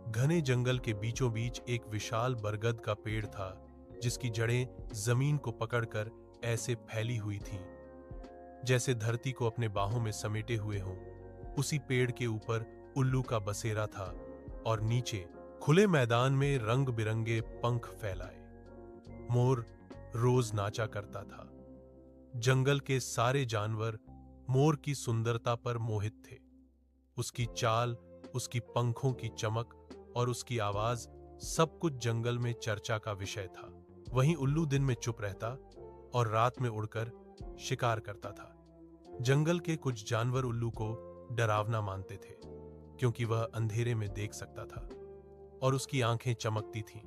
घने जंगल के बीचों बीच एक विशाल बरगद का पेड़ था, जिसकी जड़ें जमीन को पकड़कर ऐसे फैली हुई थीं, जैसे धरती को अपने बाहों में समेटे हुए हों। उसी पेड़ के ऊपर उल्लू का बसेरा था और नीचे खुले मैदान में रंग बिरंगे पंख फैलाए मोर रोज नाचा करता था। जंगल के सारे जानवर मोर की सुंदरता पर मोहित थे। उसकी चाल, उसकी पंखों की चमक और उसकी आवाज सब कुछ जंगल में चर्चा का विषय था। वहीं उल्लू दिन में चुप रहता और रात में उड़कर शिकार करता था। जंगल के कुछ जानवर उल्लू को डरावना मानते थे, क्योंकि वह अंधेरे में देख सकता था और उसकी आंखें चमकती थीं।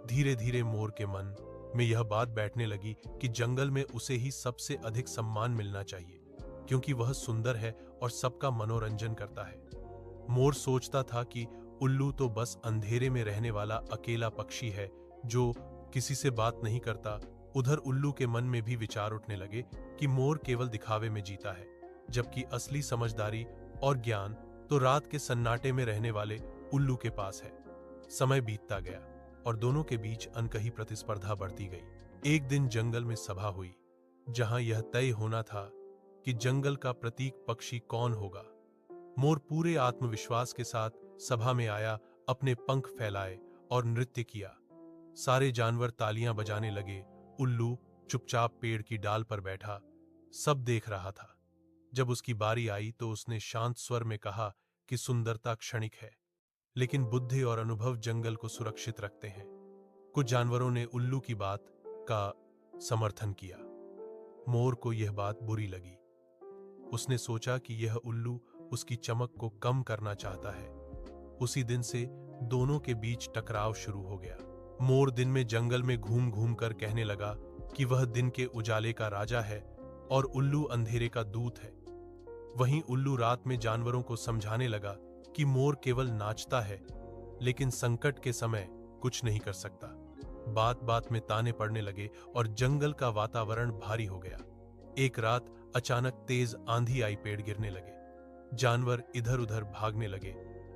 धीरे धीरे मोर के मन में यह बात बैठने लगी कि जंगल में उसे ही सबसे अधिक सम्मान मिलना चाहिए, क्योंकि वह सुंदर है और सबका मनोरंजन करता है। मोर सोचता था कि उल्लू तो बस अंधेरे में रहने वाला अकेला पक्षी है जो किसी से बात नहीं करता। उधर उल्लू के मन में भी विचार उठने लगे कि मोर केवल दिखावे में जीता है, जबकि असली समझदारी और ज्ञान तो रात के सन्नाटे में रहने वाले उल्लू के पास है। समय बीतता गया और दोनों के बीच अनकही प्रतिस्पर्धा बढ़ती गई। एक दिन जंगल में सभा हुई, जहां यह तय होना था कि जंगल का प्रतीक पक्षी कौन होगा। मोर पूरे आत्मविश्वास के साथ सभा में आया, अपने पंख फैलाए और नृत्य किया। सारे जानवर तालियां बजाने लगे। उल्लू चुपचाप पेड़ की डाल पर बैठा, सब देख रहा था। जब उसकी बारी आई तो उसने शांत स्वर में कहा कि सुंदरता क्षणिक है, लेकिन बुद्धि और अनुभव जंगल को सुरक्षित रखते हैं। कुछ जानवरों ने उल्लू की बात का समर्थन किया। मोर को यह बात बुरी लगी। उसने सोचा कि यह उल्लू उसकी चमक को कम करना चाहता है। उसी दिन से दोनों के बीच टकराव शुरू हो गया। मोर दिन में जंगल में घूम घूम कर कहने लगा कि वह दिन के उजाले का राजा है और उल्लू अंधेरे का दूत है। वहीं उल्लू रात में जानवरों को समझाने लगा कि मोर केवल नाचता है, लेकिन संकट के समय कुछ नहीं कर सकता। बात बात में ताने पड़ने लगे और जंगल का वातावरण भारी हो गया। एक रात अचानक तेज आंधी आई, पेड़ गिरने लगे, जानवर इधर उधर भागने लगे।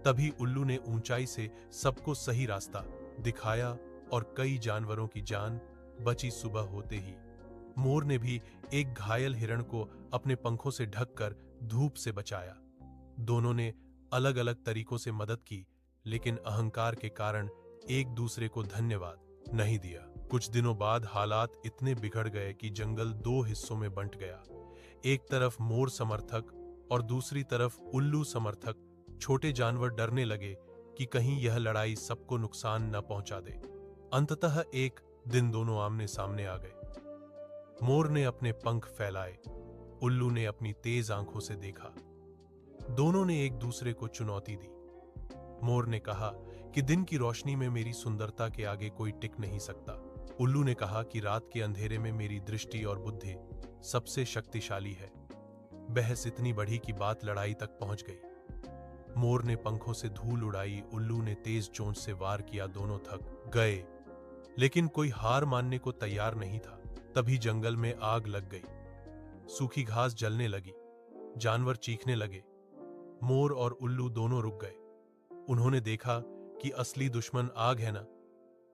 तभी उल्लू ने ऊंचाई से सबको सही रास्ता दिखाया और कई जानवरों की जान बची। सुबह होते ही मोर ने भी एक घायल हिरण को अपने पंखों से ढककर धूप से बचाया। दोनों ने अलग अलग तरीकों से मदद की, लेकिन अहंकार के कारण एक दूसरे को धन्यवाद नहीं दिया। कुछ दिनों बाद हालात इतने बिगड़ गए कि जंगल दो हिस्सों में बंट गया। एक तरफ मोर समर्थक और दूसरी तरफ उल्लू समर्थक। छोटे जानवर डरने लगे कि कहीं यह लड़ाई सबको नुकसान न पहुंचा दे। अंततः एक दिन दोनों आमने सामने आ गए। मोर ने अपने पंख फैलाए, उल्लू ने अपनी तेज आंखों से देखा। दोनों ने एक दूसरे को चुनौती दी। मोर ने कहा कि दिन की रोशनी में मेरी सुंदरता के आगे कोई टिक नहीं सकता। उल्लू ने कहा कि रात के अंधेरे में मेरी दृष्टि और बुद्धि सबसे शक्तिशाली है। बहस इतनी बढ़ी कि बात लड़ाई तक पहुंच गई। मोर ने पंखों से धूल उड़ाई, उल्लू ने तेज चोंच से वार किया। दोनों थक गए, लेकिन कोई हार मानने को तैयार नहीं था। तभी जंगल में आग लग गई। सूखी घास जलने लगी, जानवर चीखने लगे। मोर और उल्लू दोनों रुक गए। उन्होंने देखा कि असली दुश्मन आग है ना,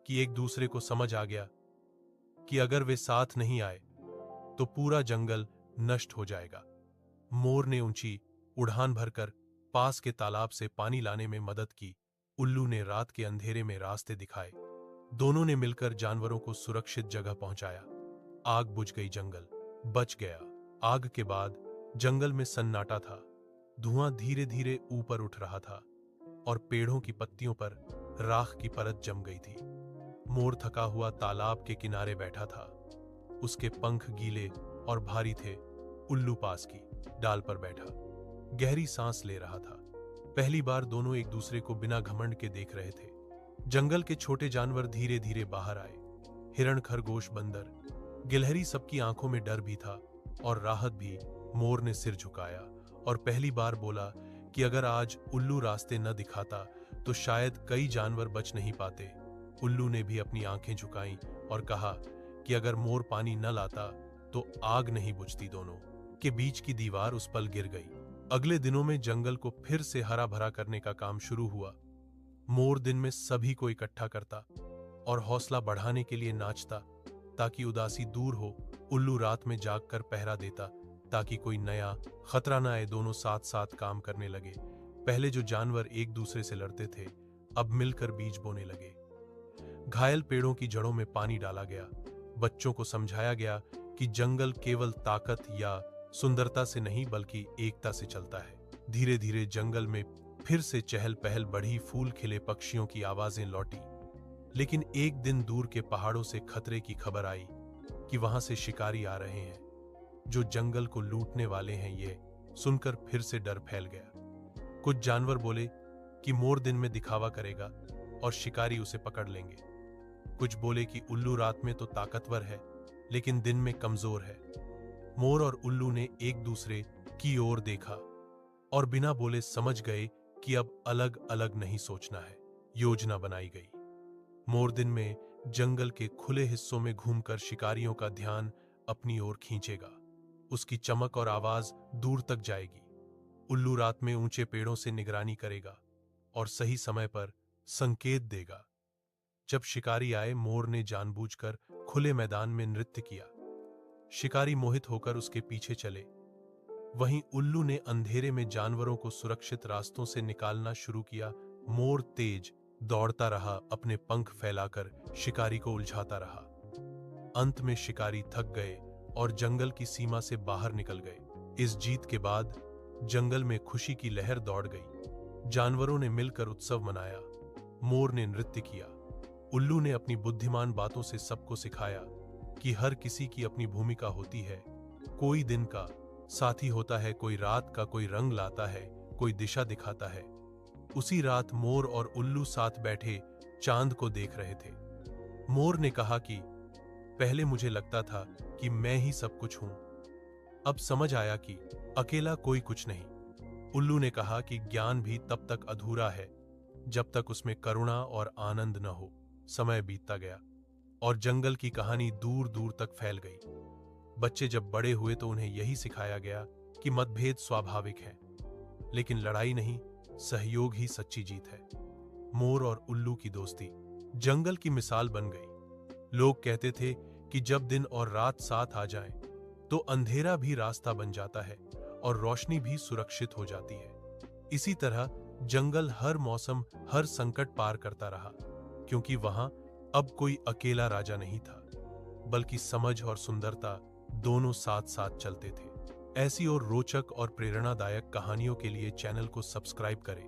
कि एक दूसरे को समझ आ गया कि अगर वे साथ नहीं आए तो पूरा जंगल नष्ट हो जाएगा। मोर ने ऊंची उड़ान भरकर पास के तालाब से पानी लाने में मदद की। उल्लू ने रात के अंधेरे में रास्ते दिखाए। दोनों ने मिलकर जानवरों को सुरक्षित जगह पहुंचाया। आग बुझ गई, जंगल बच गया। आग के बाद जंगल में सन्नाटा था। धुआं धीरे धीरे ऊपर उठ रहा था और पेड़ों की पत्तियों पर राख की परत जम गई थी। मोर थका हुआ तालाब के किनारे बैठा था। उसके पंख गीले और भारी थे। उल्लू पास की डाल पर बैठा गहरी सांस ले रहा था। पहली बार दोनों एक दूसरे को बिना घमंड के देख रहे थे। जंगल के छोटे जानवर धीरे धीरे बाहर आए। हिरण, खरगोश, बंदर, गिलहरी, सबकी आंखों में डर भी था और राहत भी। मोर ने सिर झुकाया और पहली बार बोला कि अगर आज उल्लू रास्ते न दिखाता तो शायद कई जानवर बच नहीं पाते। उल्लू ने भी अपनी आंखें झुकाईं और कहा कि अगर मोर पानी न लाता तो आग नहीं बुझती। दोनों के बीच की दीवार उस पल गिर गई। अगले दिनों में जंगल को फिर से हरा भरा करने का काम शुरू हुआ। मोर दिन में सभी को इकट्ठा करता और हौसला बढ़ाने के लिए नाचता ताकि उदासी दूर हो। उल्लू रात में जागकर पहरा देता ताकि कोई नया खतरा न आए। दोनों साथ साथ काम करने लगे। पहले जो जानवर एक दूसरे से लड़ते थे अब मिलकर बीज बोने लगे। घायल पेड़ों की जड़ों में पानी डाला गया। बच्चों को समझाया गया कि जंगल केवल ताकत या सुंदरता से नहीं बल्कि एकता से चलता है। धीरे धीरे जंगल में फिर से चहल पहल बढ़ी। फूल खिले, पक्षियों की आवाजें लौटी। लेकिन एक दिन दूर के पहाड़ों से खतरे की खबर आई कि वहां से शिकारी आ रहे हैं जो जंगल को लूटने वाले हैं। ये सुनकर फिर से डर फैल गया। कुछ जानवर बोले कि मोर दिन में दिखावा करेगा और शिकारी उसे पकड़ लेंगे। कुछ बोले कि उल्लू रात में तो ताकतवर है लेकिन दिन में कमजोर है। मोर और उल्लू ने एक दूसरे की ओर देखा और बिना बोले समझ गए कि अब अलग अलग नहीं सोचना है। योजना बनाई गई। मोर दिन में जंगल के खुले हिस्सों में घूमकर शिकारियों का ध्यान अपनी ओर खींचेगा। उसकी चमक और आवाज दूर तक जाएगी। उल्लू रात में ऊंचे पेड़ों से निगरानी करेगा और सही समय पर संकेत देगा। जब शिकारी आए, मोर ने जानबूझकर खुले मैदान में नृत्य किया। शिकारी मोहित होकर उसके पीछे चले। वहीं उल्लू ने अंधेरे में जानवरों को सुरक्षित रास्तों से निकालना शुरू किया। मोर तेज दौड़ता रहा, अपने पंख फैलाकर शिकारी को उलझाता रहा। अंत में शिकारी थक गए और जंगल की सीमा से बाहर निकल गए। इस जीत के बाद जंगल में खुशी की लहर दौड़ गई। जानवरों ने मिलकर उत्सव मनाया। मोर ने नृत्य किया। उल्लू ने अपनी बुद्धिमान बातों से सबको सिखाया कि हर किसी की अपनी भूमिका होती है। कोई दिन का साथी होता है, कोई रात का, कोई रंग लाता है, कोई दिशा दिखाता है। उसी रात मोर और उल्लू साथ बैठे चांद को देख रहे थे। मोर ने कहा कि पहले मुझे लगता था कि मैं ही सब कुछ हूं, अब समझ आया कि अकेला कोई कुछ नहीं। उल्लू ने कहा कि ज्ञान भी तब तक अधूरा है जब तक उसमें करुणा और आनंद न हो। समय बीतता गया और जंगल की कहानी दूर दूर तक फैल गई। बच्चे जब बड़े हुए तो उन्हें यही सिखाया गया कि मतभेद स्वाभाविक है, लेकिन लड़ाई नहीं, सहयोग ही सच्ची जीत है। मोर और उल्लू की दोस्ती जंगल की मिसाल बन गई। लोग कहते थे कि जब दिन और रात साथ आ जाएं, तो अंधेरा भी रास्ता बन जाता है और रोशनी भी सुरक्षित हो जाती है। इसी तरह जंगल हर मौसम, हर संकट पार करता रहा, क्योंकि वहां अब कोई अकेला राजा नहीं था, बल्कि समझ और सुंदरता दोनों साथ साथ चलते थे। ऐसी और रोचक और प्रेरणादायक कहानियों के लिए चैनल को सब्सक्राइब करें।